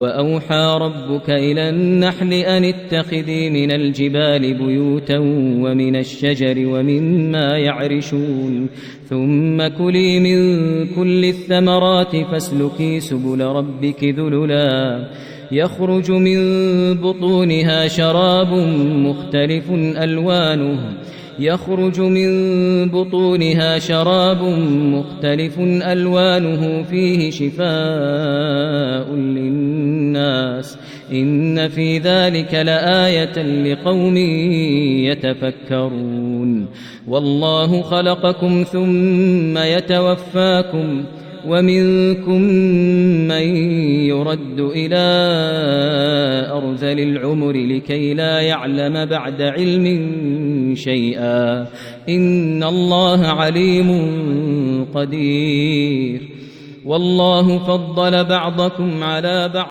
وأوحى ربك إلى النحل أن اتخذي من الجبال بيوتا ومن الشجر ومما يعرشون ثم كلي من كل الثمرات فاسلكي سبل ربك ذللا يخرج من بطونها شراب مختلف ألوانه فيه شفاء للناس إن في ذلك لآية لقوم يتفكرون والله خلقكم ثم يتوفاكم ومنكم من يرد إلى أرذل العمر لكي لا يعلم بعد علم شيئا إن الله عليم قدير والله فضل بعضكم على بعض